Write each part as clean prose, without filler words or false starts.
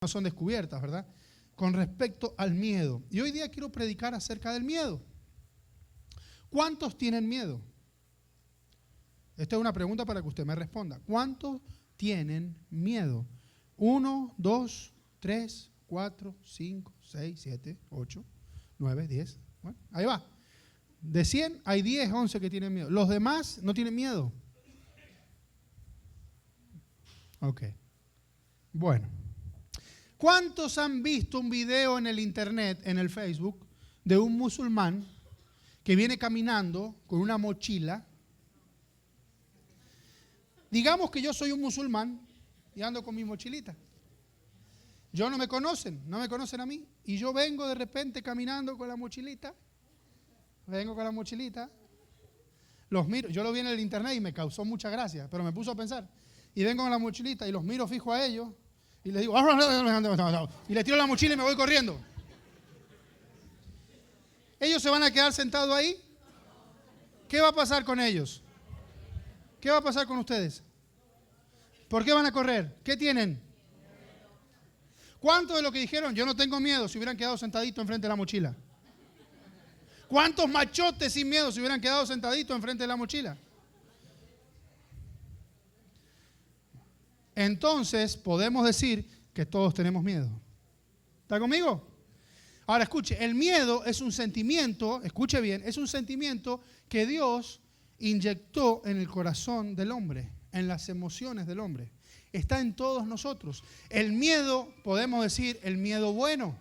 no son descubiertas, ¿verdad? Con respecto al miedo. Y hoy día quiero predicar acerca del miedo. ¿Cuántos tienen miedo? Esta es una pregunta para que usted me responda. ¿Cuántos tienen miedo? 1, 2, 3, 4, 5, 6, 7, 8, 9, 10. Bueno, ahí va. De 100 hay 10, 11 que tienen miedo. Los demás no tienen miedo. Ok. Bueno. ¿Cuántos han visto un video en el internet, en el Facebook, de un musulmán que viene caminando con una mochila? Digamos que yo soy un musulmán y ando con mi mochilita. Yo no me conocen a mí. Y yo vengo de repente caminando con la mochilita. Los miro, yo lo vi en el internet y me causó mucha gracia, pero me puso a pensar. Y vengo con la mochilita y los miro fijo a ellos y les digo, y les tiro la mochila y me voy corriendo. ¿Ellos se van a quedar sentados ahí? ¿Qué va a pasar con ellos? ¿Qué va a pasar con ustedes? ¿Por qué van a correr? ¿Qué tienen? ¿Cuántos de los que dijeron, yo no tengo miedo, se hubieran quedado sentaditos enfrente de la mochila? ¿Cuántos machotes sin miedo se hubieran quedado sentaditos enfrente de la mochila? Entonces podemos decir que todos tenemos miedo. ¿Está conmigo? Ahora escuche, el miedo es un sentimiento, escuche bien, es un sentimiento que Dios inyectó en el corazón del hombre, en las emociones del hombre. Está en todos nosotros. El miedo, podemos decir, el miedo bueno.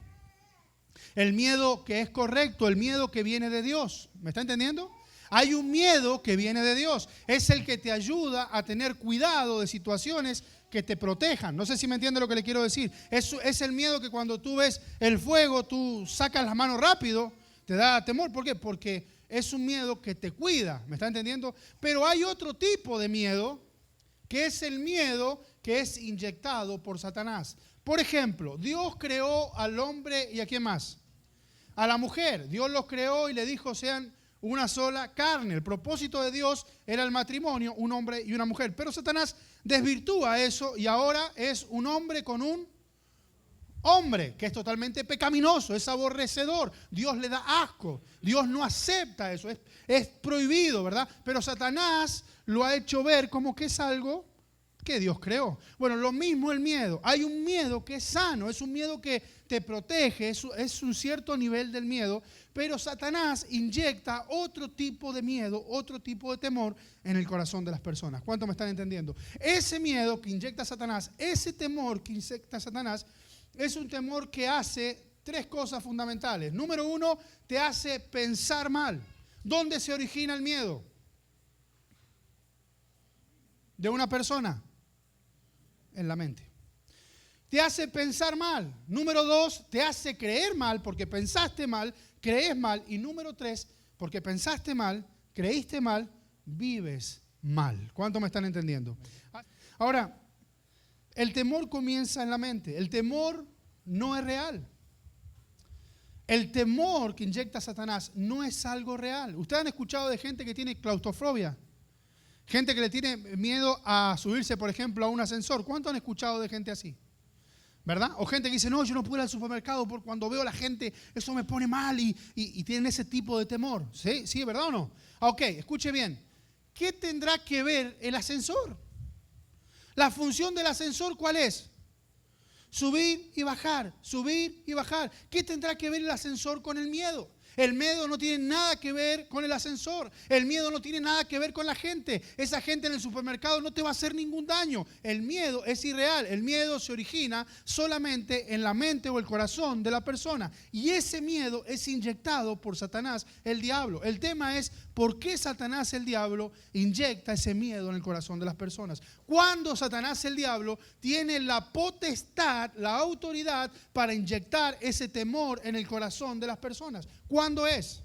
El miedo que es correcto, el miedo que viene de Dios. ¿Me está entendiendo? Hay un miedo que viene de Dios. Es el que te ayuda a tener cuidado de situaciones que te protejan. No sé si me entiende lo que le quiero decir. Es el miedo que cuando tú ves el fuego, tú sacas las manos rápido, te da temor. ¿Por qué? Porque es un miedo que te cuida. ¿Me está entendiendo? Pero hay otro tipo de miedo, que es el miedo que es inyectado por Satanás. Por ejemplo, Dios creó al hombre y ¿a quién más? A la mujer. Dios los creó y le dijo sean una sola carne. El propósito de Dios era el matrimonio, un hombre y una mujer. Pero Satanás desvirtúa eso y ahora es un hombre con un hombre, que es totalmente pecaminoso, es aborrecedor. Dios le da asco. Dios no acepta eso. Es prohibido, ¿verdad? Pero Satanás lo ha hecho ver como que es algo que Dios creó. Bueno, lo mismo el miedo. Hay un miedo que es sano, es un miedo que te protege, es un cierto nivel del miedo, pero Satanás inyecta otro tipo de miedo, otro tipo de temor en el corazón de las personas. ¿Cuánto me están entendiendo? Ese miedo que inyecta Satanás, ese temor que inyecta Satanás, es un temor que hace tres cosas fundamentales. Número uno, te hace pensar mal. ¿Dónde se origina el miedo? De una persona. En la mente. Te hace pensar mal. Número dos, te hace creer mal porque pensaste mal, crees mal. Y número tres, porque pensaste mal, creíste mal, vives mal. ¿Cuánto me están entendiendo? Ahora, el temor comienza en la mente. El temor no es real. El temor que inyecta Satanás no es algo real. ¿Ustedes han escuchado de gente que tiene claustrofobia? Gente que le tiene miedo a subirse, por ejemplo, a un ascensor. ¿Cuánto han escuchado de gente así? ¿Verdad? O gente que dice, no, yo no puedo ir al supermercado porque cuando veo a la gente, eso me pone mal y tienen ese tipo de temor. ¿Sí? ¿Sí? ¿Verdad o no? Ok, escuche bien. ¿Qué tendrá que ver el ascensor? La función del ascensor, ¿cuál es? Subir y bajar, subir y bajar. ¿Qué tendrá que ver el ascensor con el miedo? El miedo no tiene nada que ver con el ascensor. El miedo no tiene nada que ver con la gente. Esa gente en el supermercado no te va a hacer ningún daño. El miedo es irreal. El miedo se origina solamente en la mente o el corazón de la persona. Y ese miedo es inyectado por Satanás, el diablo. El tema es por qué Satanás, el diablo, inyecta ese miedo en el corazón de las personas. Cuando Satanás, el diablo, tiene la potestad, la autoridad para inyectar ese temor en el corazón de las personas. ¿Cuándo es?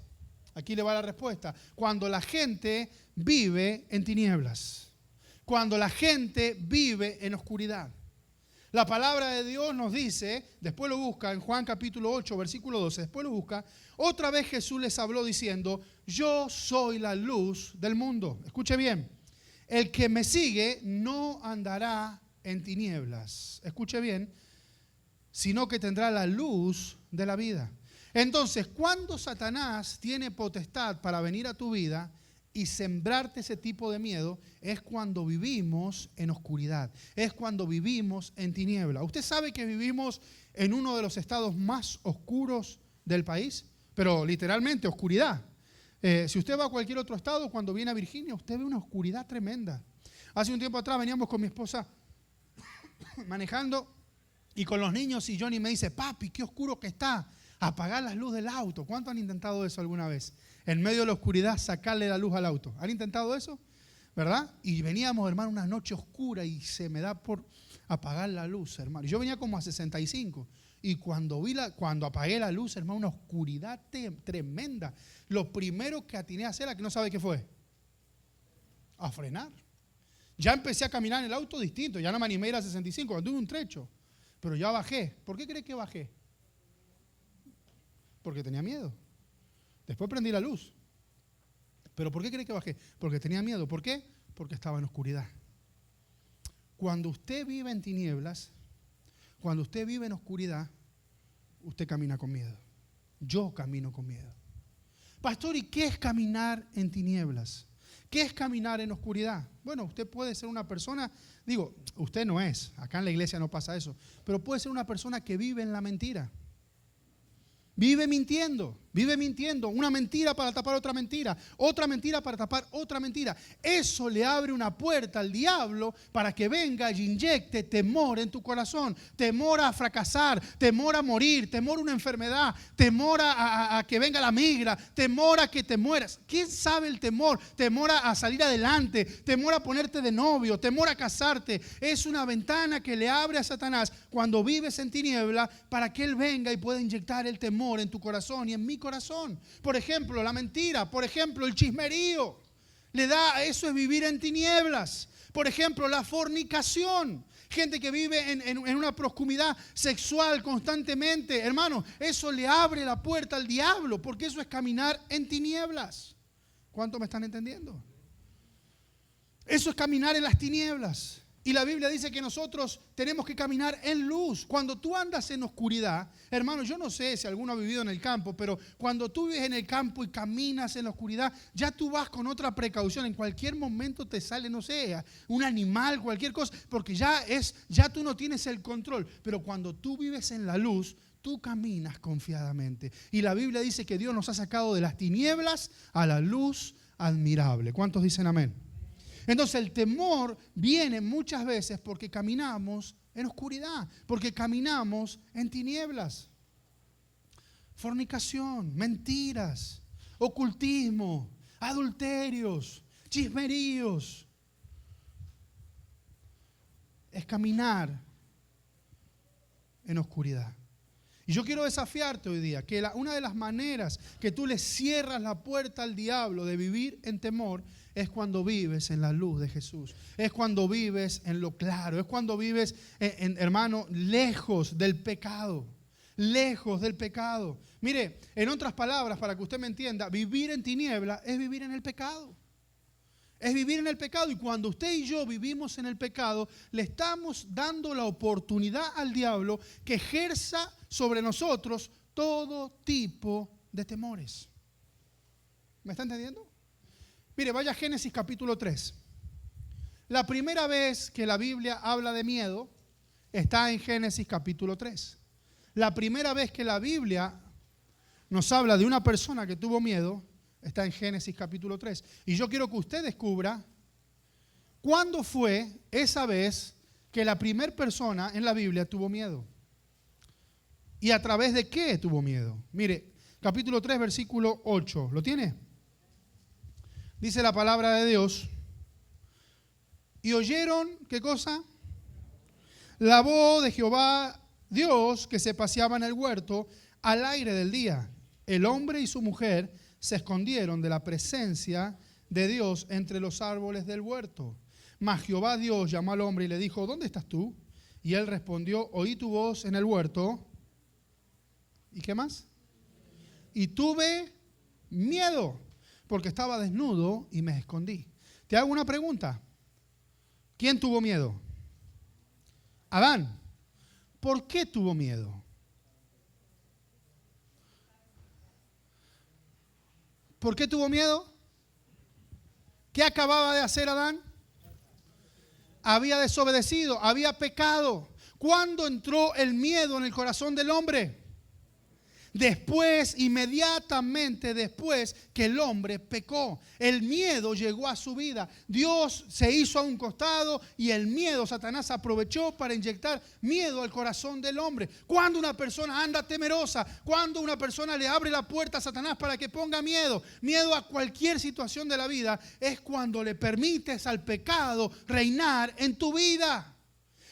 Aquí le va la respuesta. Cuando la gente vive en tinieblas. Cuando la gente vive en oscuridad. La palabra de Dios nos dice, después lo busca en Juan capítulo 8, versículo 12, después lo busca, otra vez Jesús les habló diciendo, yo soy la luz del mundo. Escuche bien, el que me sigue no andará en tinieblas. Escuche bien, sino que tendrá la luz de la vida. Entonces, cuando Satanás tiene potestad para venir a tu vida y sembrarte ese tipo de miedo, es cuando vivimos en oscuridad, es cuando vivimos en tiniebla. ¿Usted sabe que vivimos en uno de los estados más oscuros del país? Pero literalmente oscuridad. Si usted va a cualquier otro estado, cuando viene a Virginia, usted ve una oscuridad tremenda. Hace un tiempo atrás veníamos con mi esposa manejando y con los niños, y Johnny me dice: papi, qué oscuro que está, apagar la luz del auto. ¿Cuántos han intentado eso alguna vez? En medio de la oscuridad, sacarle la luz al auto. ¿Han intentado eso? ¿Verdad? Y veníamos, hermano, una noche oscura y se me da por apagar la luz, hermano. Yo venía como a 65 y cuando apagué la luz, hermano, una oscuridad tremenda. Lo primero que atiné a hacer, ¿a que no sabe qué fue? A frenar. Ya empecé a caminar en el auto distinto, ya no me animé a ir a 65, anduve un trecho, pero ya bajé. ¿Por qué cree que bajé? Porque tenía miedo. Después prendí la luz. ¿Pero por qué cree que bajé? Porque tenía miedo. ¿Por qué? Porque estaba en oscuridad. Cuando usted vive en tinieblas, cuando usted vive en oscuridad, usted camina con miedo. Yo camino con miedo. Pastor, ¿y qué es caminar en tinieblas? ¿Qué es caminar en oscuridad? Bueno, usted puede ser una persona, digo, usted no es, acá en la iglesia no pasa eso, pero puede ser una persona que vive en la mentira. Vive mintiendo, una mentira para tapar otra mentira para tapar otra mentira. Eso le abre una puerta al diablo para que venga y inyecte temor en tu corazón, temor a fracasar, temor a morir, temor a una enfermedad, temor a que venga la migra, temor a que te mueras. ¿Quién sabe el temor? Temor a salir adelante, temor a ponerte de novio, temor a casarte. Es una ventana que le abre a Satanás cuando vives en tiniebla para que él venga y pueda inyectar el temor en tu corazón y en mi corazón. Por ejemplo, la mentira, por ejemplo, el chismerío. Eso es vivir en tinieblas. Por ejemplo, la fornicación. Gente que vive en una promiscuidad sexual constantemente. Hermano, eso le abre la puerta al diablo, porque eso es caminar en tinieblas. ¿Cuánto me están entendiendo? Eso es caminar en las tinieblas. Y la Biblia dice que nosotros tenemos que caminar en luz. Cuando tú andas en oscuridad, hermano, yo no sé si alguno ha vivido en el campo, pero cuando tú vives en el campo y caminas en la oscuridad, ya tú vas con otra precaución. En cualquier momento te sale, no sé, un animal, cualquier cosa, porque ya tú no tienes el control. Pero cuando tú vives en la luz, tú caminas confiadamente. Y la Biblia dice que Dios nos ha sacado de las tinieblas a la luz admirable. ¿Cuántos dicen amén? Entonces el temor viene muchas veces porque caminamos en oscuridad, porque caminamos en tinieblas. Fornicación, mentiras, ocultismo, adulterios, chismeríos. Es caminar en oscuridad. Y yo quiero desafiarte hoy día que una de las maneras que tú le cierras la puerta al diablo de vivir en temor es cuando vives en la luz de Jesús. Es cuando vives en lo claro. Es cuando vives, hermano, lejos del pecado. Lejos del pecado. Mire, en otras palabras, para que usted me entienda, vivir en tiniebla es vivir en el pecado. Es vivir en el pecado. Y cuando usted y yo vivimos en el pecado, le estamos dando la oportunidad al diablo que ejerza sobre nosotros todo tipo de temores. ¿Me está entendiendo? Mire, vaya a Génesis capítulo 3. La primera vez que la Biblia habla de miedo está en Génesis capítulo 3. La primera vez que la Biblia nos habla de una persona que tuvo miedo está en Génesis capítulo 3. Y yo quiero que usted descubra cuándo fue esa vez que la primera persona en la Biblia tuvo miedo. ¿Y a través de qué tuvo miedo? Mire, capítulo 3, versículo 8. ¿Lo tiene? Dice la palabra de Dios. Y oyeron, ¿qué cosa? La voz de Jehová Dios que se paseaba en el huerto al aire del día. El hombre y su mujer se escondieron de la presencia de Dios entre los árboles del huerto. Mas Jehová Dios llamó al hombre y le dijo: ¿dónde estás tú? Y él respondió: oí tu voz en el huerto. ¿Y qué más? Y tuve miedo, porque estaba desnudo y me escondí. Te hago una pregunta. ¿Quién tuvo miedo? Adán. ¿por qué tuvo miedo? ¿Por qué tuvo miedo? ¿Qué acababa de hacer Adán? Había desobedecido, había pecado. ¿Cuándo entró el miedo en el corazón del hombre? Después, inmediatamente después que el hombre pecó. El miedo llegó a su vida. Dios se hizo a un costado y el miedo, Satanás aprovechó para inyectar miedo al corazón del hombre. Cuando una persona anda temerosa, cuando una persona le abre la puerta a Satanás para que ponga miedo a cualquier situación de la vida, es cuando le permites al pecado reinar en tu vida.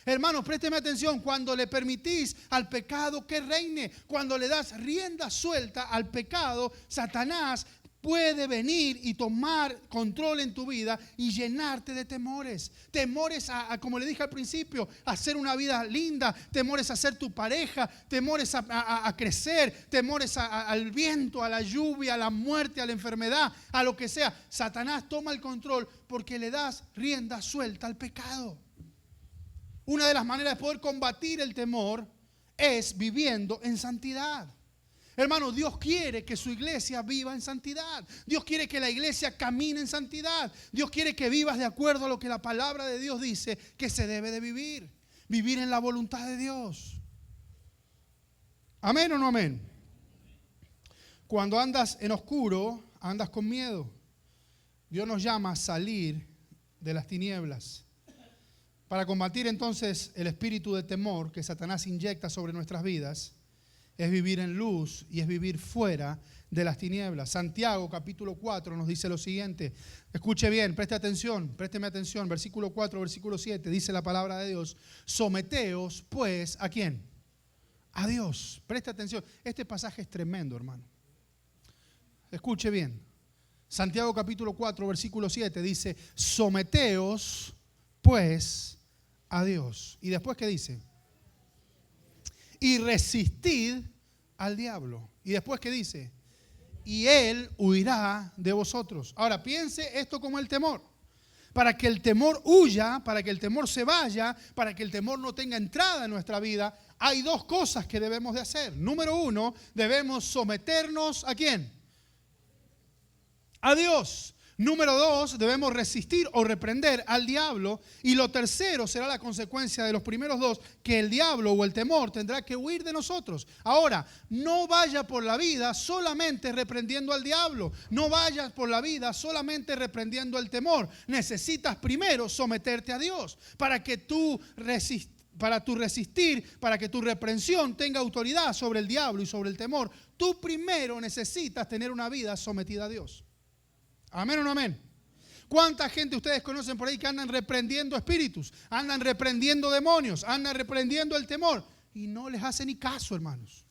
Hermanos, présteme atención, cuando le permitís al pecado que reine, cuando le das rienda suelta al pecado, Satanás puede venir y tomar control en tu vida y llenarte de temores. Temores a, como le dije al principio, a hacer una vida linda, temores a ser tu pareja, temores a crecer, temores al viento, a la lluvia, a la muerte, a la enfermedad, a lo que sea. Satanás toma el control porque le das rienda suelta al pecado. Una de las maneras de poder combatir el temor es viviendo en santidad. Hermano, Dios quiere que su iglesia viva en santidad. Dios quiere que la iglesia camine en santidad. Dios quiere que vivas de acuerdo a lo que la palabra de Dios dice que se debe de vivir. Vivir en la voluntad de Dios. ¿Amén o no amén? Cuando andas en oscuro, andas con miedo. Dios nos llama a salir de las tinieblas. Para combatir entonces el espíritu de temor que Satanás inyecta sobre nuestras vidas, es vivir en luz y es vivir fuera de las tinieblas. Santiago capítulo 4 nos dice lo siguiente. Escuche bien, présteme atención. Versículo 4, versículo 7, dice la palabra de Dios. Someteos pues, ¿a quién? A Dios. Preste atención. Este pasaje es tremendo, hermano. Escuche bien. Santiago capítulo 4, versículo 7 dice, someteos pues a Dios. ¿Y después qué dice? Y resistid al diablo. ¿Y después qué dice? Y él huirá de vosotros. Ahora piense esto como el temor. Para que el temor huya, para que el temor se vaya, para que el temor no tenga entrada en nuestra vida, hay dos cosas que debemos de hacer. Número uno, debemos someternos ¿a quién? A Dios. Número dos, debemos resistir o reprender al diablo. Y lo tercero será la consecuencia de los primeros dos, que el diablo o el temor tendrá que huir de nosotros. Ahora, no vaya por la vida solamente reprendiendo al diablo. No vayas por la vida solamente reprendiendo el temor. Necesitas primero someterte a Dios para que tú para tu resistir, para que tu reprensión tenga autoridad sobre el diablo y sobre el temor. Tú primero necesitas tener una vida sometida a Dios. ¿Amén o no amén? ¿Cuánta gente ustedes conocen por ahí que andan reprendiendo espíritus, andan reprendiendo demonios, andan reprendiendo el temor y no les hace ni caso, hermanos?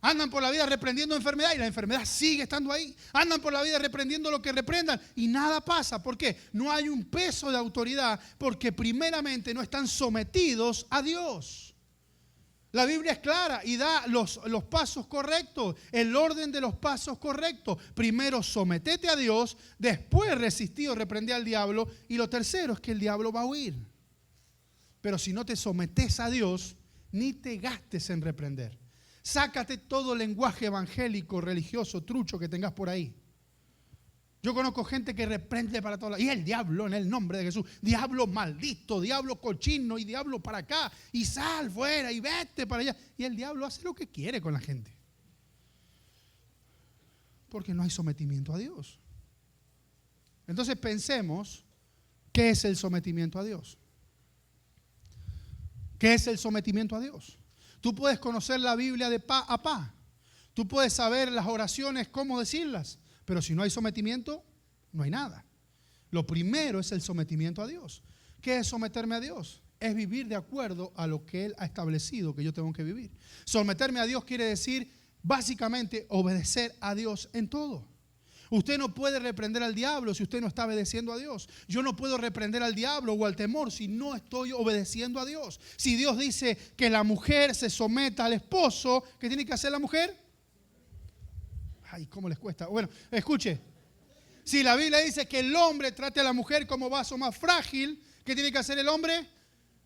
Andan por la vida reprendiendo enfermedad y la enfermedad sigue estando ahí. Andan por la vida reprendiendo lo que reprendan y nada pasa. ¿Por qué? No hay un peso de autoridad porque primeramente no están sometidos a Dios. La Biblia es clara y da los pasos correctos, el orden de los pasos correctos. Primero sometete a Dios, después resistí o reprendí al diablo y lo tercero es que el diablo va a huir. Pero si no te sometes a Dios, ni te gastes en reprender. Sácate todo lenguaje evangélico, religioso, trucho que tengas por ahí. Yo conozco gente que reprende para todos lados. Y el diablo en el nombre de Jesús. Diablo maldito, diablo cochino y diablo para acá. Y sal fuera y vete para allá. Y el diablo hace lo que quiere con la gente. Porque no hay sometimiento a Dios. Entonces pensemos, ¿qué es el sometimiento a Dios? ¿Qué es el sometimiento a Dios? Tú puedes conocer la Biblia de pa a pa. Tú puedes saber las oraciones, cómo decirlas. Pero si no hay sometimiento, no hay nada. Lo primero es el sometimiento a Dios. ¿Qué es someterme a Dios? Es vivir de acuerdo a lo que Él ha establecido que yo tengo que vivir. Someterme a Dios quiere decir básicamente obedecer a Dios en todo. Usted no puede reprender al diablo si usted no está obedeciendo a Dios. Yo no puedo reprender al diablo o al temor si no estoy obedeciendo a Dios. Si Dios dice que la mujer se someta al esposo, ¿qué tiene que hacer la mujer? Ay, ¿cómo les cuesta? Bueno, escuche. Si la Biblia dice que el hombre trate a la mujer como vaso más frágil, ¿qué tiene que hacer el hombre?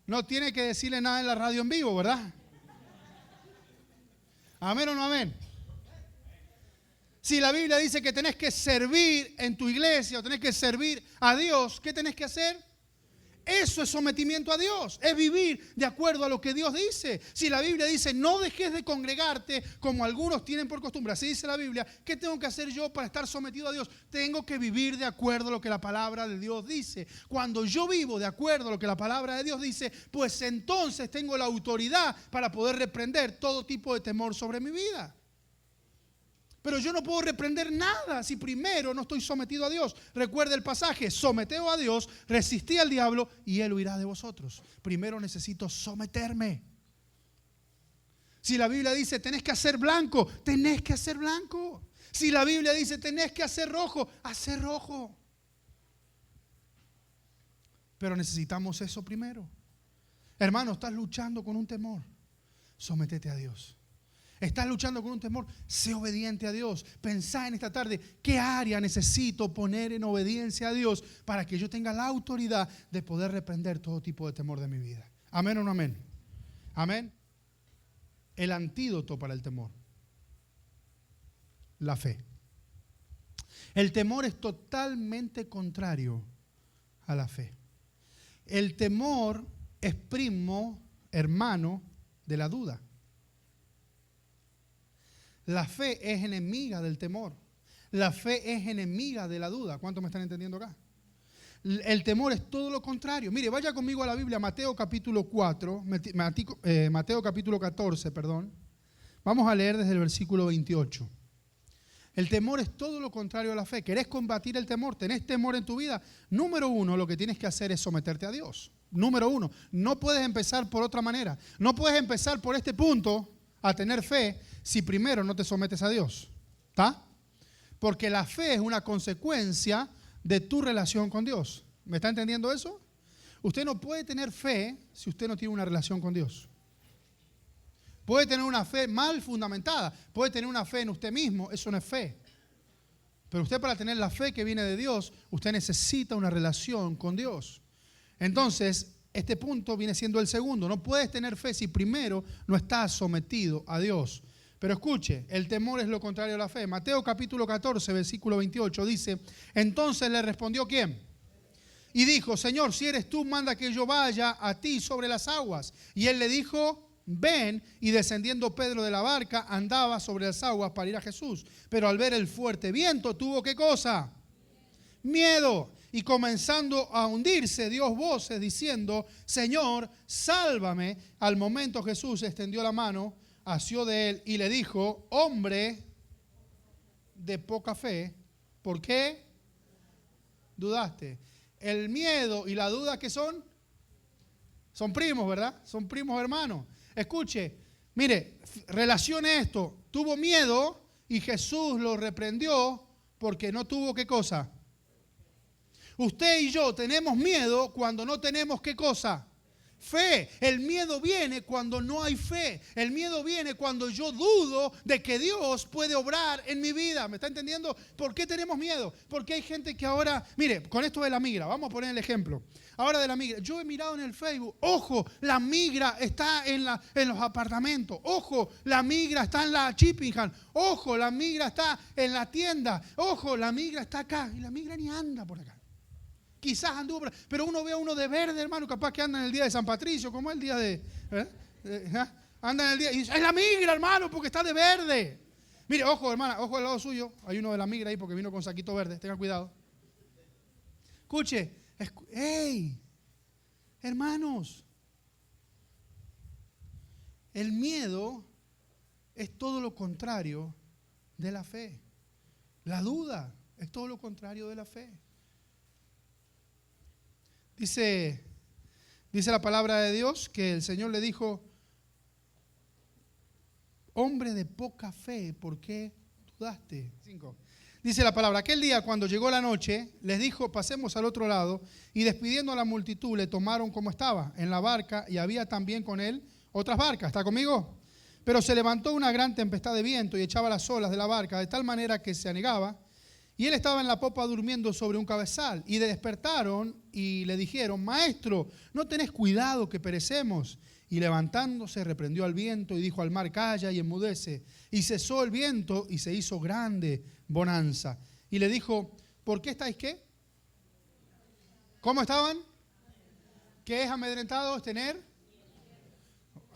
No tiene que decirle nada en la radio en vivo, ¿verdad? ¿Amén o no amén? Si la Biblia dice que tenés que servir en tu iglesia o tenés que servir a Dios, ¿qué tenés que hacer? Eso es sometimiento a Dios, es vivir de acuerdo a lo que Dios dice. Si la Biblia dice no dejes de congregarte como algunos tienen por costumbre, así dice la Biblia, ¿qué tengo que hacer yo para estar sometido a Dios? Tengo que vivir de acuerdo a lo que la palabra de Dios dice. Cuando yo vivo de acuerdo a lo que la palabra de Dios dice, pues entonces tengo la autoridad para poder reprender todo tipo de temor sobre mi vida. Pero yo no puedo reprender nada si primero no estoy sometido a Dios. Recuerda el pasaje, someteos a Dios, resistí al diablo y él huirá de vosotros. Primero necesito someterme. Si la Biblia dice tenés que hacer blanco, tenés que hacer blanco. Si la Biblia dice tenés que hacer rojo, hacer rojo. Pero necesitamos eso primero. Hermano, estás luchando con un temor, sométete a Dios. Estás luchando con un temor, sé obediente a Dios. Pensá en esta tarde, ¿qué área necesito poner en obediencia a Dios para que yo tenga la autoridad de poder reprender todo tipo de temor de mi vida? ¿Amén o no amén? ¿Amén? El antídoto para el temor, la fe. El temor es totalmente contrario a la fe. El temor es primo, hermano de la duda. La fe es enemiga del temor. La fe es enemiga de la duda. ¿Cuántos me están entendiendo acá? El temor es todo lo contrario. Mire, vaya conmigo a la Biblia, Mateo capítulo 4, Mateo capítulo 14, perdón. Vamos a leer desde el versículo 28. El temor es todo lo contrario a la fe. ¿Querés combatir el temor? ¿Tenés temor en tu vida? Número uno, lo que tienes que hacer es someterte a Dios. Número uno, no puedes empezar por otra manera. No puedes empezar por este punto a tener fe si primero no te sometes a Dios. ¿Está? Porque la fe es una consecuencia de tu relación con Dios. ¿Me está entendiendo eso? Usted no puede tener fe si usted no tiene una relación con Dios. Puede tener una fe mal fundamentada, puede tener una fe en usted mismo, eso no es fe. Pero usted, para tener la fe que viene de Dios, usted necesita una relación con Dios. Entonces, este punto viene siendo el segundo. No puedes tener fe si primero no estás sometido a Dios. Pero escuche, el temor es lo contrario a la fe. Mateo capítulo 14, versículo 28 dice, entonces le respondió ¿quién? Y dijo, Señor, si eres tú, manda que yo vaya a ti sobre las aguas. Y él le dijo, ven. Y descendiendo Pedro de la barca, andaba sobre las aguas para ir a Jesús. Pero al ver el fuerte viento, ¿tuvo qué cosa? Miedo. Y comenzando a hundirse, dio voces diciendo, Señor, sálvame. Al momento Jesús extendió la mano, asió de él y le dijo, hombre de poca fe, ¿por qué dudaste? El miedo y la duda, ¿qué son? Son primos, ¿verdad? Son primos hermanos. Escuche, mire, relacione esto. Tuvo miedo y Jesús lo reprendió porque no tuvo ¿qué cosa? Usted y yo tenemos miedo cuando no tenemos ¿qué cosa? Fe. El miedo viene cuando no hay fe. El miedo viene cuando yo dudo de que Dios puede obrar en mi vida. ¿Me está entendiendo? ¿Por qué tenemos miedo? Porque hay gente que ahora, mire, con esto de la migra, vamos a poner el ejemplo. Ahora de la migra, yo he mirado en el Facebook, ojo, la migra está en los apartamentos, ojo, la migra está en la Chippingham, ojo, la migra está en la tienda, ojo, la migra está acá y la migra ni anda por acá. Quizás anduvo, pero uno ve a uno de verde, hermano, capaz que anda en el día de San Patricio, como el día de... anda en el día, y es la migra, hermano, porque está de verde. Mire, ojo, hermana, ojo al lado suyo, hay uno de la migra ahí porque vino con saquito verde, tengan cuidado. Escuche, hey, hermanos, el miedo es todo lo contrario de la fe. La duda es todo lo contrario de la fe. Dice la palabra de Dios que el Señor le dijo, hombre de poca fe, ¿por qué dudaste? 5. Dice la palabra, aquel día cuando llegó la noche, les dijo, pasemos al otro lado, y despidiendo a la multitud, le tomaron como estaba, en la barca, y había también con él otras barcas. ¿Está conmigo? Pero se levantó una gran tempestad de viento y echaba las olas de la barca, de tal manera que se anegaba, Y él estaba en la popa durmiendo sobre un cabezal. Y le despertaron y le dijeron: Maestro, ¿no tenés cuidado que perecemos? Y levantándose reprendió al viento y dijo al mar: Calla y enmudece. Y cesó el viento y se hizo grande bonanza. Y le dijo: ¿por qué estáis qué? ¿Cómo estaban? ¿Qué es amedrentado? ¿Es tener?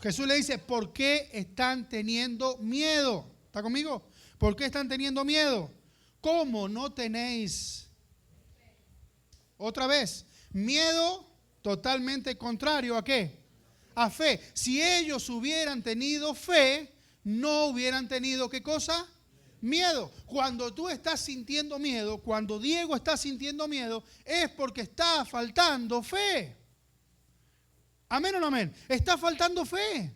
Jesús le dice: ¿por qué están teniendo miedo? ¿Está conmigo? ¿Por qué están teniendo miedo? ¿Cómo no tenéis? Otra vez, miedo totalmente contrario ¿a qué? A fe. Si ellos hubieran tenido fe, no hubieran tenido ¿qué cosa? Miedo. Cuando tú estás sintiendo miedo, cuando Diego está sintiendo miedo, es porque está faltando fe. ¿Amén o no amén? Está faltando fe.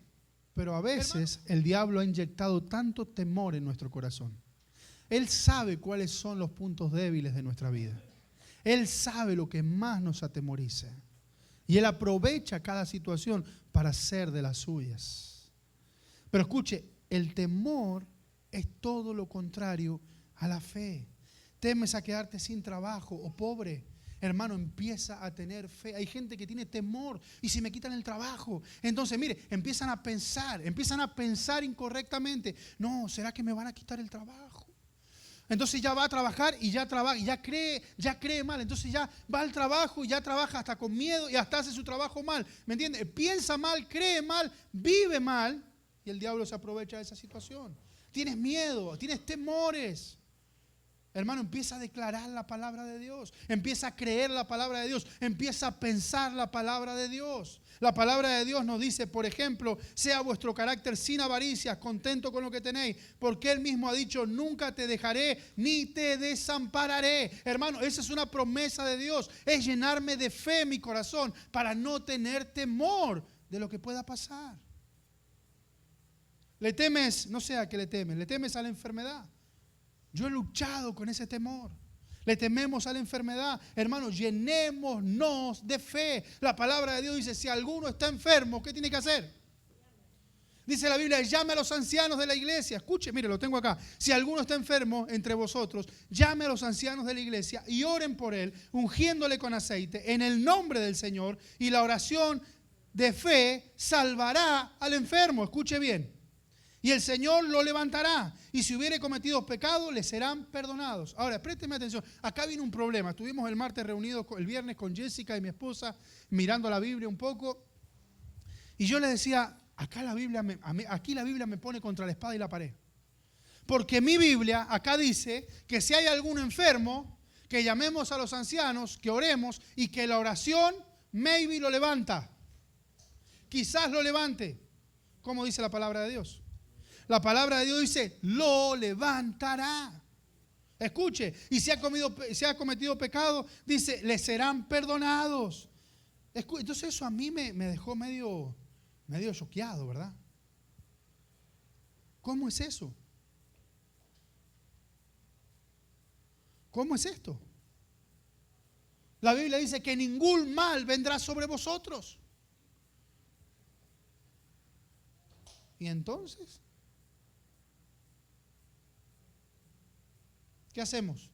Pero a veces el diablo ha inyectado tanto temor en nuestro corazón. Él sabe cuáles son los puntos débiles de nuestra vida. Él sabe lo que más nos atemoriza. Y Él aprovecha cada situación para hacer de las suyas. Pero escuche, el temor es todo lo contrario a la fe. Temes a quedarte sin trabajo o pobre. Hermano, empieza a tener fe. Hay gente que tiene temor. ¿Y si me quitan el trabajo? Entonces, mire, empiezan a pensar incorrectamente. No, ¿será que me van a quitar el trabajo? Entonces ya va a trabajar y ya trabaja, y ya cree mal. Entonces ya va al trabajo y ya trabaja hasta con miedo y hasta hace su trabajo mal. ¿Me entiendes? Piensa mal, cree mal, vive mal y el diablo se aprovecha de esa situación. Tienes miedo, tienes temores. Hermano, empieza a declarar la palabra de Dios. Empieza a creer la palabra de Dios. Empieza a pensar la palabra de Dios. La palabra de Dios nos dice, por ejemplo: sea vuestro carácter sin avaricias, contento con lo que tenéis, porque Él mismo ha dicho: nunca te dejaré ni te desampararé. Hermano, esa es una promesa de Dios. Es llenarme de fe en mi corazón para no tener temor de lo que pueda pasar. ¿Le temes? No sé a qué le temes. ¿Le temes a la enfermedad? Yo he luchado con ese temor. Le tememos a la enfermedad. Hermanos, llenémonos de fe. La palabra de Dios dice: si alguno está enfermo, ¿qué tiene que hacer? Dice la Biblia: llame a los ancianos de la iglesia. Escuche, mire, lo tengo acá. Si alguno está enfermo entre vosotros, llame a los ancianos de la iglesia y oren por él, ungiéndole con aceite en el nombre del Señor. Y la oración de fe salvará al enfermo. Escuche bien. Y el Señor lo levantará. Y si hubiere cometido pecado, le serán perdonados. Ahora, présteme atención. Acá viene un problema. Estuvimos el martes reunidos, el viernes, con Jessica y mi esposa, mirando la Biblia un poco. Y yo le decía: aquí la Biblia me pone contra la espada y la pared. Porque mi Biblia acá dice que si hay algún enfermo, que llamemos a los ancianos, que oremos y que la oración maybe lo levanta. Quizás lo levante. ¿Cómo dice la palabra de Dios? La palabra de Dios dice: lo levantará. Escuche, y si ha cometido pecado, dice: le serán perdonados. Entonces eso a mí me dejó medio choqueado, ¿verdad? ¿Cómo es eso? ¿Cómo es esto? La Biblia dice que ningún mal vendrá sobre vosotros. ¿Y entonces? ¿Qué hacemos?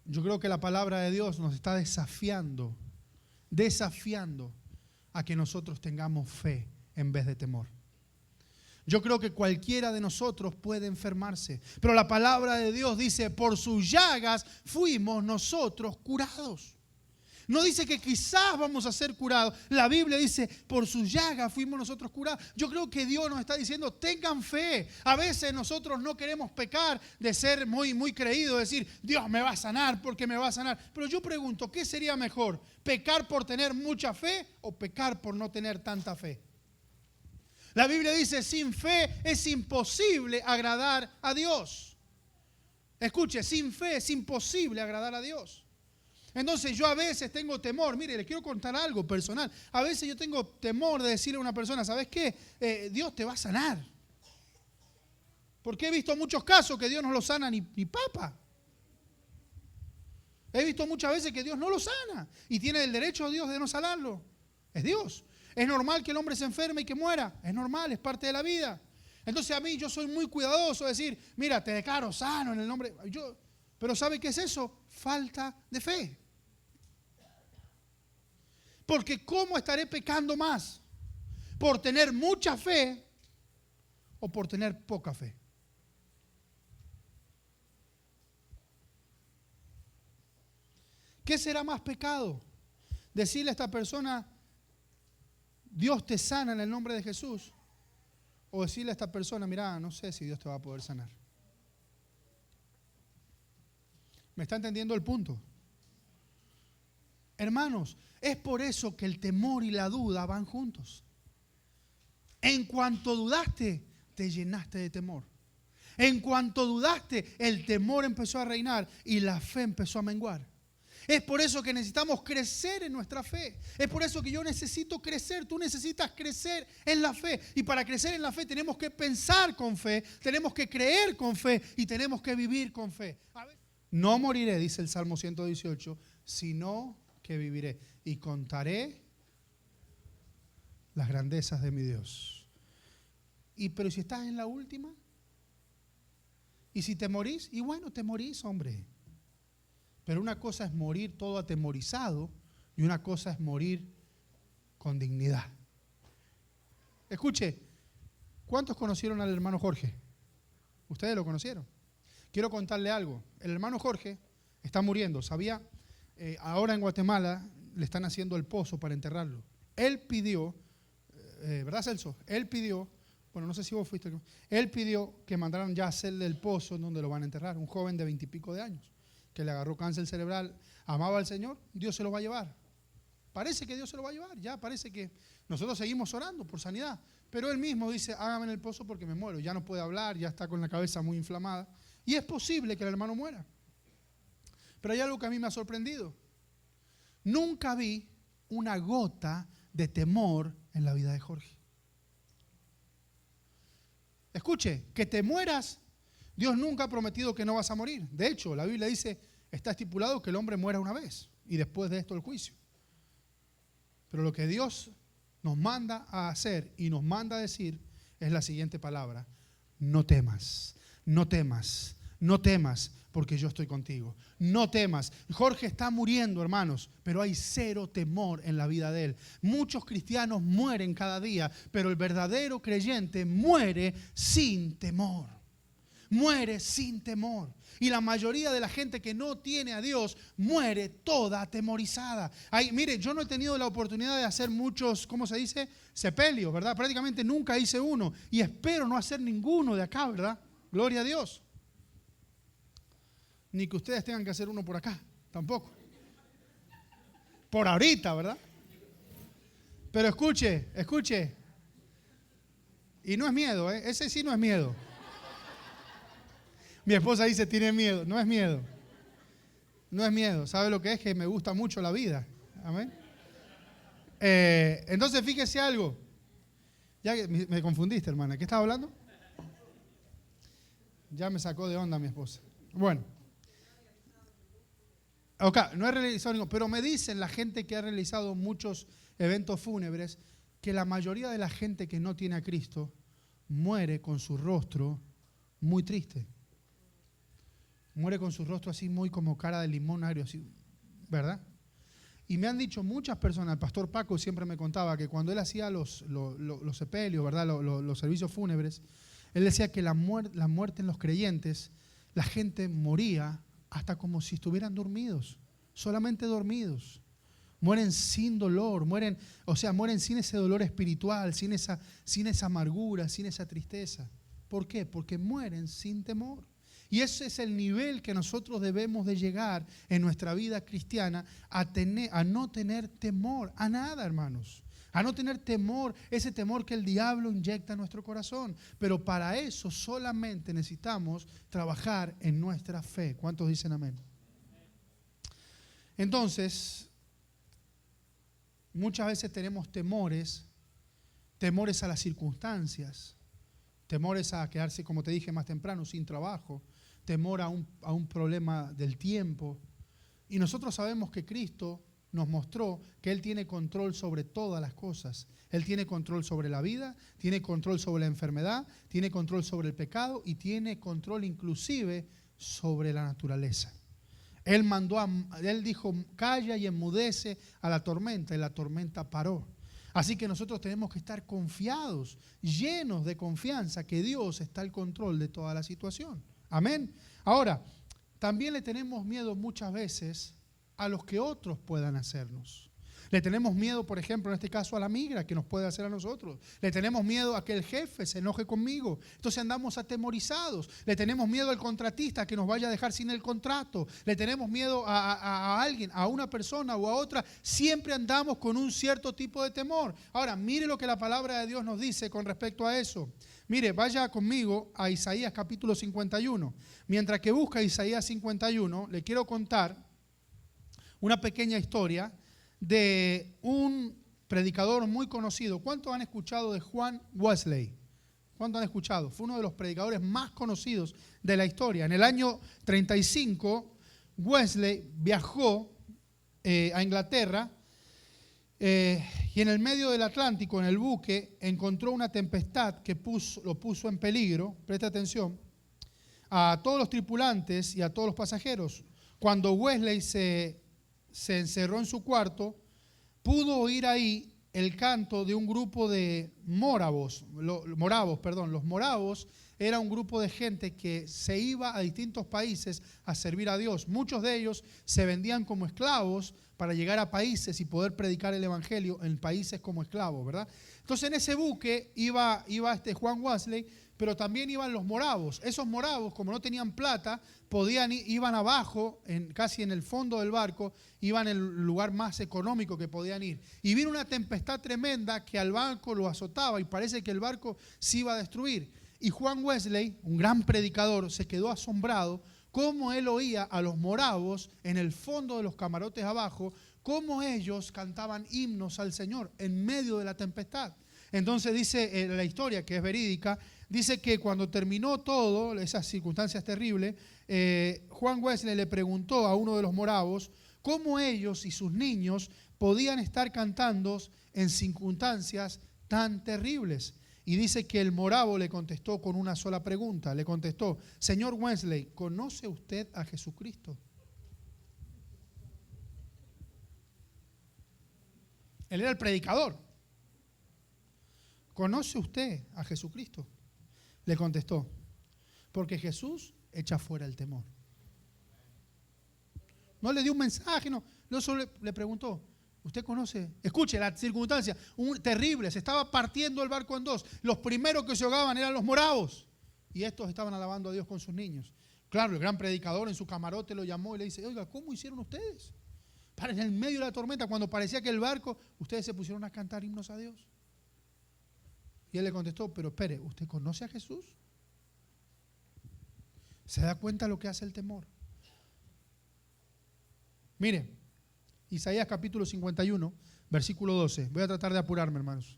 Yo creo que la palabra de Dios nos está desafiando a que nosotros tengamos fe en vez de temor. Yo creo que cualquiera de nosotros puede enfermarse, pero la palabra de Dios dice: por sus llagas fuimos nosotros curados. No dice que quizás vamos a ser curados. La Biblia dice: por sus llagas fuimos nosotros curados. Yo creo que Dios nos está diciendo: tengan fe. A veces nosotros no queremos pecar de ser muy creídos, decir: Dios me va a sanar porque me va a sanar. Pero yo pregunto, ¿qué sería mejor? ¿Pecar por tener mucha fe o pecar por no tener tanta fe? La Biblia dice: sin fe es imposible agradar a Dios. Escuche, sin fe es imposible agradar a Dios. Entonces yo a veces tengo temor. Mire, les quiero contar algo personal. A veces yo tengo temor de decirle a una persona: ¿sabes qué? Dios te va a sanar. Porque he visto muchos casos que Dios no lo sana ni papa. He visto muchas veces que Dios no lo sana. Y tiene el derecho Dios de no sanarlo. Es Dios. Es normal que el hombre se enferme y que muera. Es normal, es parte de la vida. Entonces a mí yo soy muy cuidadoso de decir, mira, te declaro sano en el nombre. Pero ¿sabe qué es eso? Falta de fe. Porque ¿cómo estaré pecando más? ¿Por tener mucha fe o por tener poca fe? ¿Qué será más pecado? Decirle a esta persona, Dios te sana en el nombre de Jesús. O decirle a esta persona, mira, no sé si Dios te va a poder sanar. ¿Me está entendiendo el punto? Hermanos, es por eso que el temor y la duda van juntos. En cuanto dudaste, te llenaste de temor. En cuanto dudaste, el temor empezó a reinar y la fe empezó a menguar. Es por eso que necesitamos crecer en nuestra fe. Es por eso que yo necesito crecer. Tú necesitas crecer en la fe. Y para crecer en la fe tenemos que pensar con fe, tenemos que creer con fe y tenemos que vivir con fe. No moriré, dice el Salmo 118, sino que viviré y contaré las grandezas de mi Dios. Pero si estás en la última, y si te morís, y bueno, te morís, hombre. Pero una cosa es morir todo atemorizado y una cosa es morir con dignidad. Escuche, ¿cuántos conocieron al hermano Jorge? ¿Ustedes lo conocieron? Quiero contarle algo. El hermano Jorge está muriendo. ¿Sabía? Ahora en Guatemala le están haciendo el pozo para enterrarlo. Él pidió, ¿verdad, Celso? Él pidió, bueno, no sé si vos fuiste, él pidió que mandaran ya a hacerle el pozo en donde lo van a enterrar. Un joven de 20 y pico de años que le agarró cáncer cerebral, amaba al Señor, Dios se lo va a llevar. Parece que Dios se lo va a llevar, ya parece que nosotros seguimos orando por sanidad, pero él mismo dice, hágame en el pozo porque me muero, ya no puede hablar, ya está con la cabeza muy inflamada, y es posible que el hermano muera. Pero hay algo que a mí me ha sorprendido. Nunca vi una gota de temor en la vida de Jorge. Escuche, que te mueras, Dios nunca ha prometido que no vas a morir. De hecho, la Biblia dice, está estipulado que el hombre muera una vez y después de esto el juicio. Pero lo que Dios nos manda a hacer y nos manda a decir es la siguiente palabra: no temas, no temas, no temas, porque yo estoy contigo. No temas. Jorge está muriendo, hermanos, pero hay cero temor en la vida de él. Muchos cristianos mueren cada día, pero el verdadero creyente muere sin temor. Muere sin temor. Y la mayoría de la gente que no tiene a Dios muere toda atemorizada. Mire, yo no he tenido la oportunidad de hacer muchos, ¿cómo se dice? Sepelios, ¿verdad? Prácticamente nunca hice uno. Y espero no hacer ninguno de acá, ¿verdad? Gloria a Dios. Ni que ustedes tengan que hacer uno por acá, tampoco. Por ahorita, ¿verdad? Pero escuche. Y no es miedo, ¿eh? Ese sí no es miedo. Mi esposa dice, tiene miedo. No es miedo. No es miedo. ¿Sabe lo que es? Que me gusta mucho la vida. Amén. Entonces, fíjese algo. Ya me confundiste, hermana. ¿Qué estaba hablando? Ya me sacó de onda mi esposa. Bueno. Ok, no he realizado ninguno, pero me dicen la gente que ha realizado muchos eventos fúnebres que la mayoría de la gente que no tiene a Cristo muere con su rostro muy triste. Muere con su rostro así muy como cara de limón agrio, así, ¿verdad? Y me han dicho muchas personas, el pastor Paco siempre me contaba que cuando él hacía los sepelios, ¿verdad? Los servicios fúnebres, él decía que la muerte en los creyentes, la gente moría hasta como si estuvieran dormidos, solamente dormidos. Mueren sin dolor, mueren sin ese dolor espiritual, sin esa amargura, sin esa tristeza. ¿Por qué? Porque mueren sin temor. Y ese es el nivel que nosotros debemos de llegar en nuestra vida cristiana, a no tener temor a nada, hermanos. A no tener temor, ese temor que el diablo inyecta en nuestro corazón. Pero para eso solamente necesitamos trabajar en nuestra fe. ¿Cuántos dicen amén? Entonces, muchas veces tenemos temores a las circunstancias, temores a quedarse, como te dije más temprano, sin trabajo, temor a un problema del tiempo. Y nosotros sabemos que Cristo nos mostró que Él tiene control sobre todas las cosas. Él tiene control sobre la vida, tiene control sobre la enfermedad, tiene control sobre el pecado y tiene control inclusive sobre la naturaleza. Él dijo, calla y enmudece a la tormenta, y la tormenta paró. Así que nosotros tenemos que estar confiados, llenos de confianza que Dios está al control de toda la situación. Amén. Ahora, también le tenemos miedo muchas veces a los que otros puedan hacernos. Le tenemos miedo, por ejemplo, en este caso a la migra que nos puede hacer a nosotros. Le tenemos miedo a que el jefe se enoje conmigo. Entonces andamos atemorizados. Le tenemos miedo al contratista que nos vaya a dejar sin el contrato. Le tenemos miedo a alguien, a una persona o a otra. Siempre andamos con un cierto tipo de temor. Ahora, mire lo que la palabra de Dios nos dice con respecto a eso. Mire, vaya conmigo a Isaías capítulo 51. Mientras que busca Isaías 51, le quiero contar una pequeña historia de un predicador muy conocido. ¿Cuántos han escuchado de Juan Wesley? ¿Cuántos han escuchado? Fue uno de los predicadores más conocidos de la historia. En el año 35, Wesley viajó a Inglaterra y en el medio del Atlántico, en el buque, encontró una tempestad que lo puso en peligro. Presta atención. A todos los tripulantes y a todos los pasajeros. Cuando Wesley se encerró en su cuarto, pudo oír ahí el canto de un grupo de moravos. Los moravos era un grupo de gente que se iba a distintos países a servir a Dios. Muchos de ellos se vendían como esclavos para llegar a países y poder predicar el evangelio en países como esclavos, ¿verdad? Entonces en ese buque iba Juan Wesley, pero también iban los moravos. Esos moravos, como no tenían plata, iban abajo, casi en el fondo del barco, iban en el lugar más económico que podían ir. Y vino una tempestad tremenda que al barco lo azotaba y parece que el barco se iba a destruir. Y Juan Wesley, un gran predicador, se quedó asombrado cómo él oía a los moravos en el fondo de los camarotes abajo, cómo ellos cantaban himnos al Señor en medio de la tempestad. Entonces dice la historia, que es verídica, dice que cuando terminó todo, esas circunstancias terribles, Juan Wesley le preguntó a uno de los moravos cómo ellos y sus niños podían estar cantando en circunstancias tan terribles. Y dice que el moravo le contestó con una sola pregunta. Le contestó, señor Wesley, ¿conoce usted a Jesucristo? Él era el predicador. ¿Conoce usted a Jesucristo? Le contestó, porque Jesús echa fuera el temor. No le dio un mensaje, no solo le preguntó, ¿usted conoce? Escuche la circunstancia, terrible, se estaba partiendo el barco en dos. Los primeros que se ahogaban eran los moravos y estos estaban alabando a Dios con sus niños. Claro, el gran predicador en su camarote lo llamó y le dice, oiga, ¿cómo hicieron ustedes? Para en el medio de la tormenta, cuando parecía que el barco, ustedes se pusieron a cantar himnos a Dios. Y él le contestó, pero espere, ¿usted conoce a Jesús? ¿Se da cuenta lo que hace el temor? Mire, Isaías capítulo 51, versículo 12. Voy a tratar de apurarme, hermanos.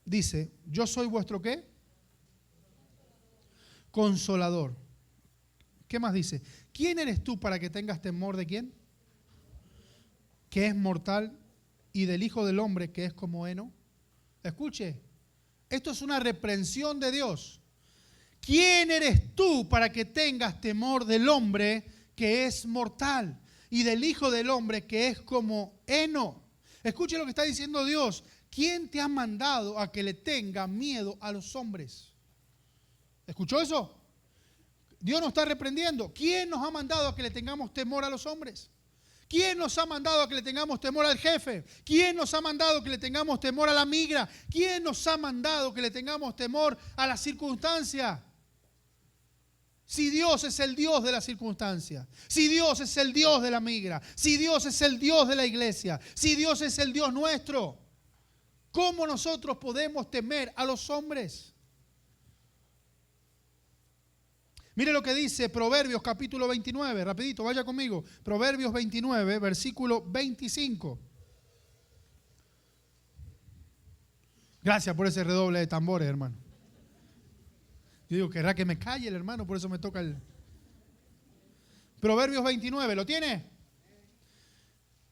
Dice, yo soy vuestro ¿qué? Consolador. ¿Qué más dice? ¿Quién eres tú para que tengas temor de quién? Que es mortal, y del Hijo del Hombre que es como heno. Escuche, esto es una reprensión de Dios. ¿Quién eres tú para que tengas temor del hombre que es mortal y del Hijo del Hombre que es como heno? Escuche lo que está diciendo Dios. ¿Quién te ha mandado a que le tenga miedo a los hombres? ¿Escuchó eso? Dios nos está reprendiendo. ¿Quién nos ha mandado a que le tengamos temor a los hombres? ¿Quién nos ha mandado a que le tengamos temor al jefe? ¿Quién nos ha mandado que le tengamos temor a la migra? ¿Quién nos ha mandado que le tengamos temor a la circunstancia? Si Dios es el Dios de la circunstancia, si Dios es el Dios de la migra, si Dios es el Dios de la iglesia, si Dios es el Dios nuestro, ¿cómo nosotros podemos temer a los hombres? Mire lo que dice Proverbios capítulo 29, rapidito, vaya conmigo. Proverbios 29, versículo 25. Gracias por ese redoble de tambores, hermano. Yo digo, querrá que me calle el hermano, por eso me toca el... Proverbios 29, ¿lo tiene?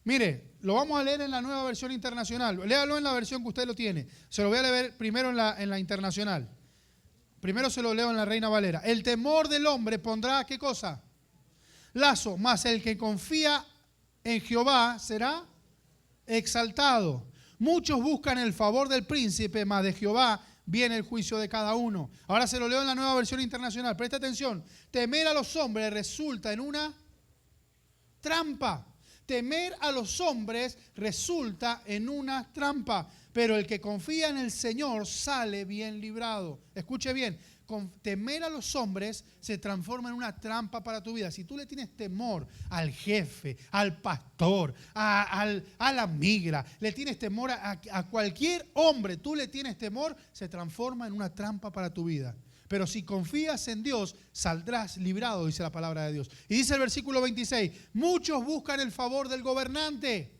Mire, lo vamos a leer en la Nueva Versión Internacional. Léalo en la versión que usted lo tiene. Se lo voy a leer primero en la Internacional. Primero se lo leo en la Reina Valera. El temor del hombre pondrá, ¿qué cosa? Lazo, mas el que confía en Jehová será exaltado. Muchos buscan el favor del príncipe, mas de Jehová viene el juicio de cada uno. Ahora se lo leo en la Nueva Versión Internacional. Presta atención. Temer a los hombres resulta en una trampa. Temer a los hombres resulta en una trampa, pero el que confía en el Señor sale bien librado. Escuche bien, temer a los hombres se transforma en una trampa para tu vida. Si tú le tienes temor al jefe, al pastor, a la migra, le tienes temor a cualquier hombre, tú le tienes temor, se transforma en una trampa para tu vida. Pero si confías en Dios, saldrás librado, dice la palabra de Dios. Y dice el versículo 26, muchos buscan el favor del gobernante,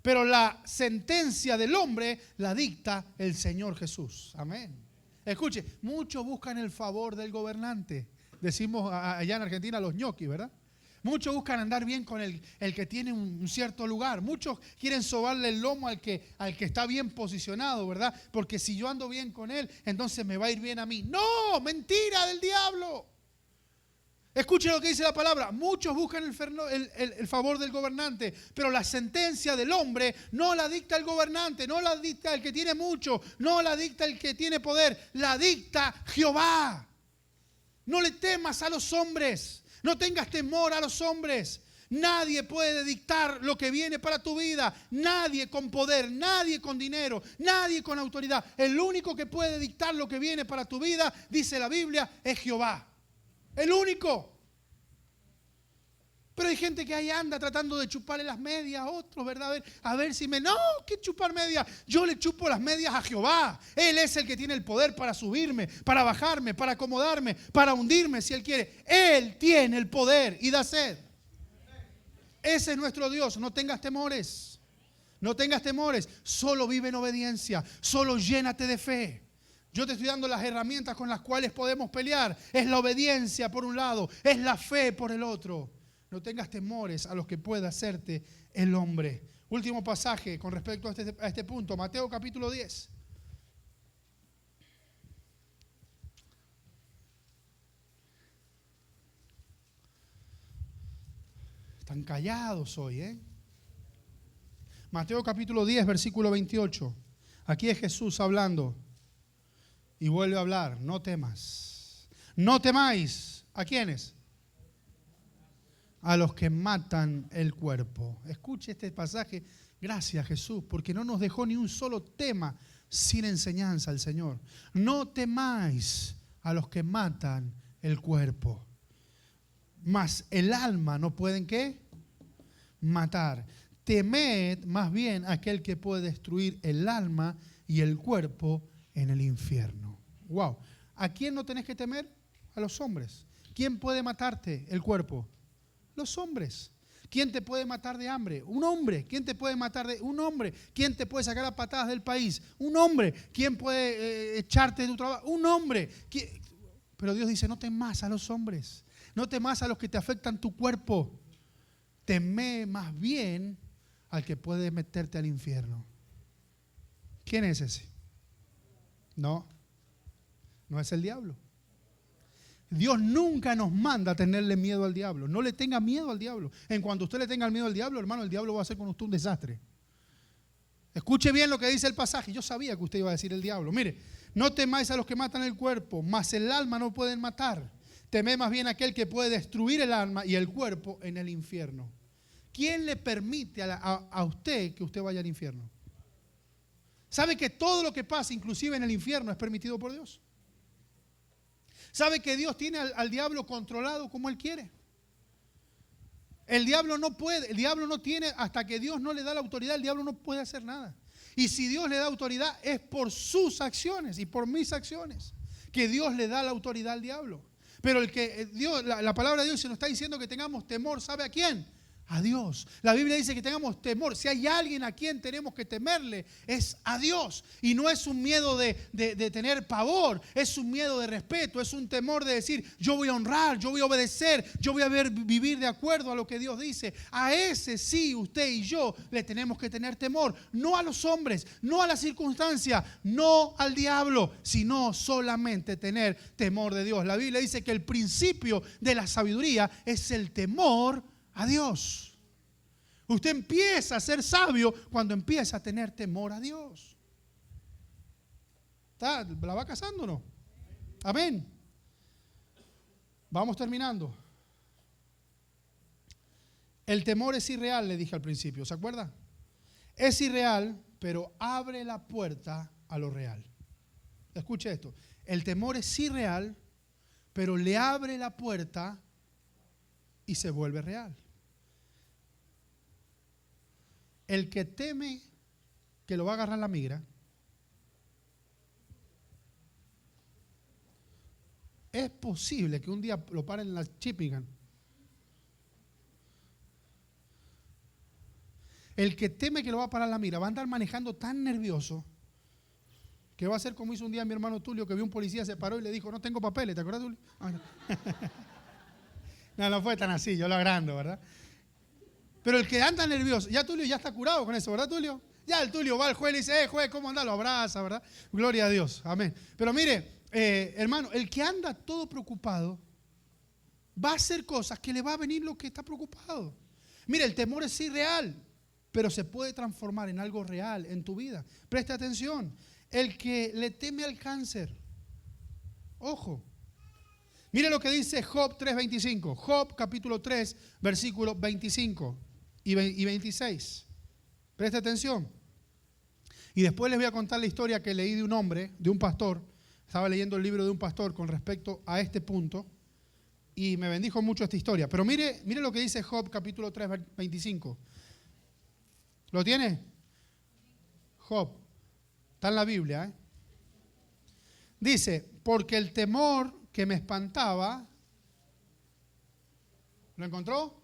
pero la sentencia del hombre la dicta el Señor Jesús. Amén. Escuche, muchos buscan el favor del gobernante. Decimos allá en Argentina los ñoquis, ¿verdad? Muchos buscan andar bien con el que tiene un cierto lugar. Muchos quieren sobarle el lomo al que está bien posicionado, ¿verdad? Porque si yo ando bien con él, entonces me va a ir bien a mí. ¡No! ¡Mentira del diablo! Escuche lo que dice la palabra. Muchos buscan el favor del gobernante, pero la sentencia del hombre no la dicta el gobernante, no la dicta el que tiene mucho, no la dicta el que tiene poder, la dicta Jehová. No le temas a los hombres. No tengas temor a los hombres. Nadie puede dictar lo que viene para tu vida. Nadie con poder, nadie con dinero, nadie con autoridad. El único que puede dictar lo que viene para tu vida, dice la Biblia, es Jehová. El único. Pero hay gente que ahí anda tratando de chuparle las medias a otros, ¿verdad? A ver si no, ¿qué chupar medias? Yo le chupo las medias a Jehová. Él es el que tiene el poder para subirme, para bajarme, para acomodarme, para hundirme si Él quiere. Él tiene el poder y da sed. Ese es nuestro Dios. No tengas temores. No tengas temores. Solo vive en obediencia. Solo llénate de fe. Yo te estoy dando las herramientas con las cuales podemos pelear. Es la obediencia por un lado. Es la fe por el otro. No tengas temores a los que pueda hacerte el hombre. Último pasaje con respecto a este punto. Mateo capítulo 10. Están callados hoy, ¿eh? Mateo capítulo 10, versículo 28. Aquí es Jesús hablando. Y vuelve a hablar. No temas. No temáis. ¿A quiénes? A los que matan el cuerpo. Escuche este pasaje. Gracias, Jesús, porque no nos dejó ni un solo tema sin enseñanza el Señor. No temáis a los que matan el cuerpo, mas el alma no pueden, ¿qué? Matar. Temed más bien a aquel que puede destruir el alma y el cuerpo en el infierno. Wow. ¿A quién no tenés que temer? A los hombres. ¿Quién puede matarte el cuerpo? Los hombres. ¿Quién te puede matar de hambre? Un hombre. ¿Quién te puede matar de un hombre? ¿Quién te puede sacar a patadas del país? Un hombre. ¿Quién puede echarte de tu trabajo? Un hombre. Pero Dios dice, no temas a los hombres. No temas a los que te afectan tu cuerpo. Teme más bien al que puede meterte al infierno. ¿Quién es ese? No es el diablo. Dios nunca nos manda a tenerle miedo al diablo. No le tenga miedo al diablo. En cuanto usted le tenga miedo al diablo, hermano, el diablo va a hacer con usted un desastre. Escuche bien lo que dice el pasaje. Yo sabía que usted iba a decir el diablo. Mire, no temáis a los que matan el cuerpo, mas el alma no pueden matar. Temed más bien a aquel que puede destruir el alma y el cuerpo en el infierno. ¿Quién le permite a usted que usted vaya al infierno? ¿Sabe que todo lo que pasa, inclusive en el infierno, es permitido por Dios? ¿Sabe que Dios tiene al diablo controlado como Él quiere? El diablo no puede, el diablo no tiene, hasta que Dios no le da la autoridad, el diablo no puede hacer nada. Y si Dios le da autoridad, es por sus acciones y por mis acciones que Dios le da la autoridad al diablo. Pero el que Dios, la palabra de Dios se nos está diciendo que tengamos temor, ¿sabe a quién? a Dios. La Biblia dice que tengamos temor. Si hay alguien a quien tenemos que temerle, es a Dios. Y no es un miedo de tener pavor, es un miedo de respeto, es un temor de decir, yo voy a honrar, yo voy a obedecer, yo voy a vivir de acuerdo a lo que Dios dice. A ese sí, usted y yo le tenemos que tener temor. No a los hombres, no a la circunstancia, no al diablo, sino solamente tener temor de Dios. La Biblia dice que el principio de la sabiduría es el temor a Dios. Usted empieza a ser sabio cuando empieza a tener temor a Dios. ¿La va cazando o no? Amén. Vamos terminando. El temor es irreal, le dije al principio, ¿se acuerda? Es irreal, pero abre la puerta a lo real. Escuche esto. El temor es irreal, pero le abre la puerta y se vuelve real. El que teme que lo va a agarrar la migra, es posible que un día lo paren en la Chipingan. El que teme que lo va a parar la migra va a andar manejando tan nervioso que va a ser como hizo un día mi hermano Tulio, que vio un policía, se paró y le dijo, no tengo papeles, ¿te acuerdas, Tulio? No fue tan así, yo lo agrando, ¿verdad? Pero el que anda nervioso, ya Tulio ya está curado con eso, ¿verdad, Tulio? Ya el Tulio va al juez y le dice, juez, ¿cómo anda? Lo abraza, ¿verdad? Gloria a Dios, amén. Pero mire, hermano, el que anda todo preocupado va a hacer cosas que le va a venir lo que está preocupado. Mire, el temor es irreal, pero se puede transformar en algo real en tu vida. Preste atención, el que le teme al cáncer, ojo. Mire lo que dice Job 3:25, Job capítulo 3, versículos 25 y 26. Preste atención. Y después les voy a contar la historia que leí de un hombre, de un pastor. Estaba leyendo el libro de un pastor con respecto a este punto y me bendijo mucho esta historia. Pero mire lo que dice Job capítulo 3, 25. ¿Lo tiene? Job. Está en la Biblia, ¿eh? Dice, porque el temor que me espantaba, ¿lo encontró?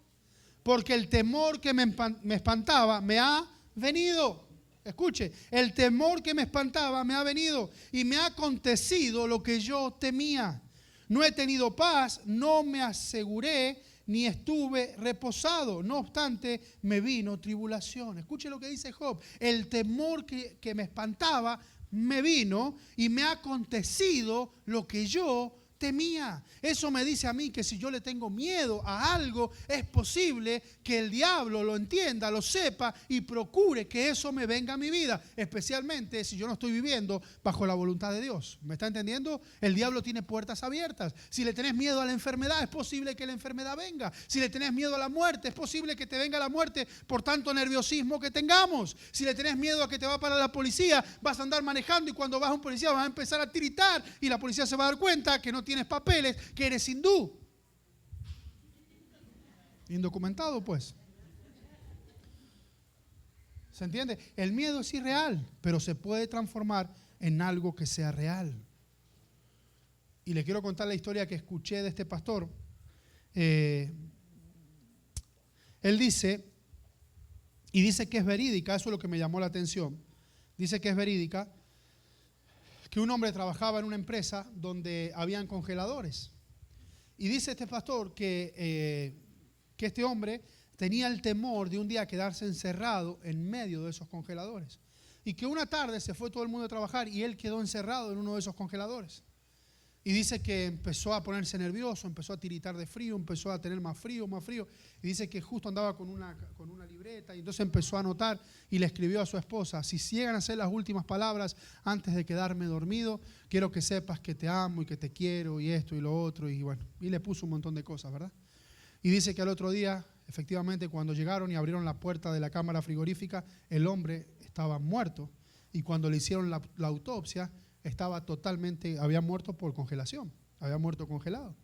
Porque el temor que me espantaba me ha venido. Escuche, el temor que me espantaba me ha venido y me ha acontecido lo que yo temía. No he tenido paz, no me aseguré ni estuve reposado. No obstante, me vino tribulación. Escuche lo que dice Job. El temor que me espantaba me vino y me ha acontecido lo que yo temía. Eso me dice a mí que si yo le tengo miedo a algo, es posible que el diablo lo entienda, lo sepa y procure que eso me venga a mi vida, especialmente si yo no estoy viviendo bajo la voluntad de Dios. ¿Me está entendiendo? El diablo tiene puertas abiertas. Si le tenés miedo a la enfermedad, es posible que la enfermedad venga. Si le tenés miedo a la muerte, es posible que te venga la muerte por tanto nerviosismo que tengamos. Si le tenés miedo a que te va a parar la policía, vas a andar manejando y cuando vas a un policía vas a empezar a tiritar y la policía se va a dar cuenta que no tienes papeles, que eres hindú. Indocumentado, pues. ¿Se entiende? El miedo es irreal, pero se puede transformar en algo que sea real. Y le quiero contar la historia que escuché de este pastor. Él dice, y dice que es verídica, eso es lo que me llamó la atención. Dice que es verídica, que un hombre trabajaba en una empresa donde habían congeladores. Y dice este pastor que este hombre tenía el temor de un día quedarse encerrado en medio de esos congeladores. Y que una tarde se fue todo el mundo a trabajar y él quedó encerrado en uno de esos congeladores. Y dice que empezó a ponerse nervioso, empezó a tiritar de frío, empezó a tener más frío. Y dice que justo andaba con una libreta y entonces empezó a anotar y le escribió a su esposa, si llegan a ser las últimas palabras antes de quedarme dormido, quiero que sepas que te amo y que te quiero y esto y lo otro. Y bueno, y le puso un montón de cosas, ¿verdad? Y dice que al otro día, efectivamente, cuando llegaron y abrieron la puerta de la cámara frigorífica, el hombre estaba muerto. Y cuando le hicieron la autopsia, había muerto por congelación, había muerto congelado.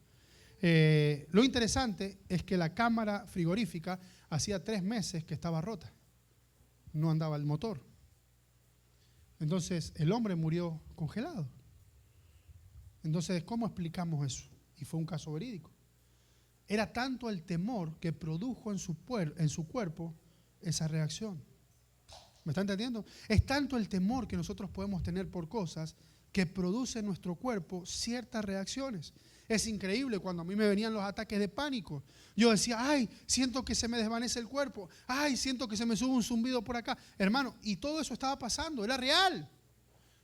Lo interesante es que la cámara frigorífica hacía 3 meses que estaba rota, no andaba el motor. Entonces el hombre murió congelado. Entonces, ¿cómo explicamos eso? Y fue un caso verídico. Era tanto el temor que produjo en su cuerpo esa reacción. ¿Me está entendiendo? Es tanto el temor que nosotros podemos tener por cosas que produce en nuestro cuerpo ciertas reacciones. Es increíble cuando a mí me venían los ataques de pánico. Yo decía, ay, siento que se me desvanece el cuerpo. Ay, siento que se me sube un zumbido por acá. Hermano, y todo eso estaba pasando, era real.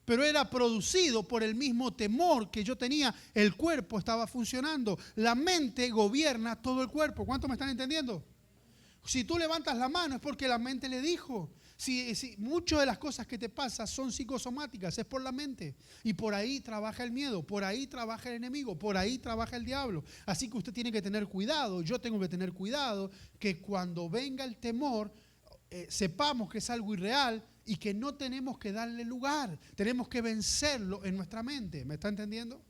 Pero era producido por el mismo temor que yo tenía. El cuerpo estaba funcionando. La mente gobierna todo el cuerpo. ¿Cuántos me están entendiendo? Si tú levantas la mano es porque la mente le dijo. Si muchas de las cosas que te pasan son psicosomáticas, es por la mente. Y por ahí trabaja el miedo, por ahí trabaja el enemigo, por ahí trabaja el diablo. Así que usted tiene que tener cuidado, yo tengo que tener cuidado, que cuando venga el temor, sepamos que es algo irreal y que no tenemos que darle lugar. Tenemos que vencerlo en nuestra mente. ¿Me está entendiendo?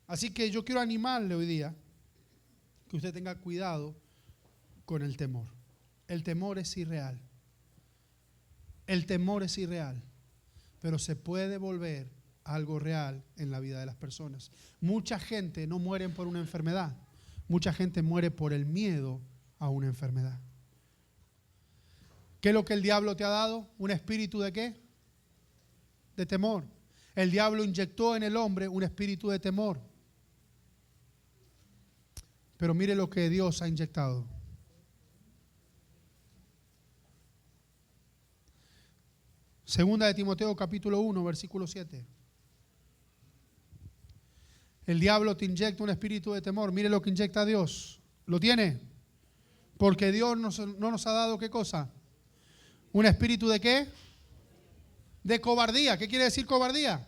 Así que yo quiero animarle hoy día que usted tenga cuidado con el temor. El temor es irreal. El temor es irreal, pero se puede volver algo real en la vida de las personas. Mucha gente no muere por una enfermedad. Mucha gente muere por el miedo a una enfermedad. ¿Qué es lo que el diablo te ha dado? ¿Un espíritu de qué? De temor. El diablo inyectó en el hombre un espíritu de temor. Pero mire lo que Dios ha inyectado. Segunda de Timoteo capítulo 1, versículo 7. El diablo te inyecta un espíritu de temor. Mire lo que inyecta Dios. ¿Lo tiene? Porque Dios no nos ha dado ¿qué cosa? ¿Un espíritu de qué? De cobardía. ¿Qué quiere decir cobardía?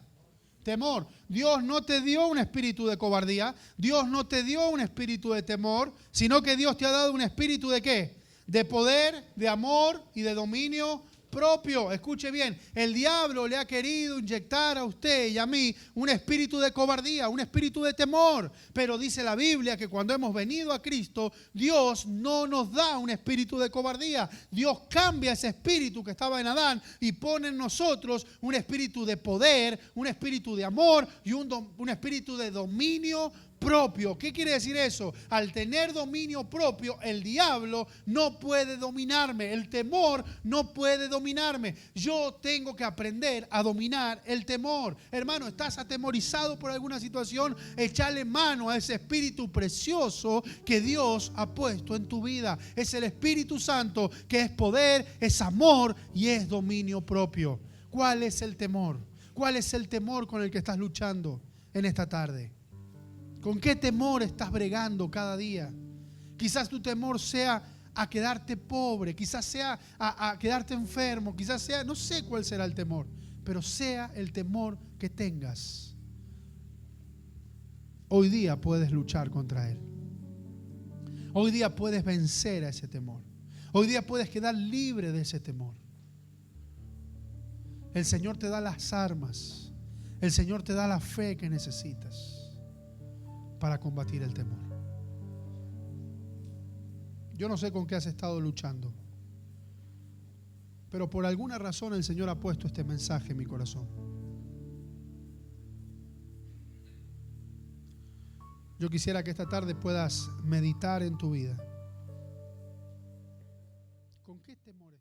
Temor. Dios no te dio un espíritu de cobardía. Dios no te dio un espíritu de temor, sino que Dios te ha dado un espíritu de ¿qué? De poder, de amor y de dominio propio. Escuche bien, el diablo le ha querido inyectar a usted y a mí un espíritu de cobardía, un espíritu de temor, pero dice la Biblia que cuando hemos venido a Cristo, Dios no nos da un espíritu de cobardía. Dios cambia ese espíritu que estaba en Adán y pone en nosotros un espíritu de poder, un espíritu de amor y un espíritu de dominio propio. ¿Qué quiere decir eso? Al tener dominio propio, el diablo no puede dominarme, el temor no puede dominarme. Yo tengo que aprender a dominar el temor. Hermano, ¿estás atemorizado por alguna situación? Échale mano a ese espíritu precioso que Dios ha puesto en tu vida. Es el Espíritu Santo, que es poder, es amor y es dominio propio. ¿Cuál es el temor? ¿Cuál es el temor con el que estás luchando en esta tarde? ¿Con qué temor estás bregando cada día? Quizás tu temor sea a quedarte pobre, quizás sea a quedarte enfermo, quizás sea, no sé cuál será el temor, pero sea el temor que tengas, hoy día puedes luchar contra él. Hoy día puedes vencer a ese temor. Hoy día puedes quedar libre de ese temor. El Señor te da las armas. El Señor te da la fe que necesitas para combatir el temor. Yo no sé con qué has estado luchando, pero por alguna razón el Señor ha puesto este mensaje en mi corazón. Yo quisiera que esta tarde puedas meditar en tu vida. ¿Con qué temores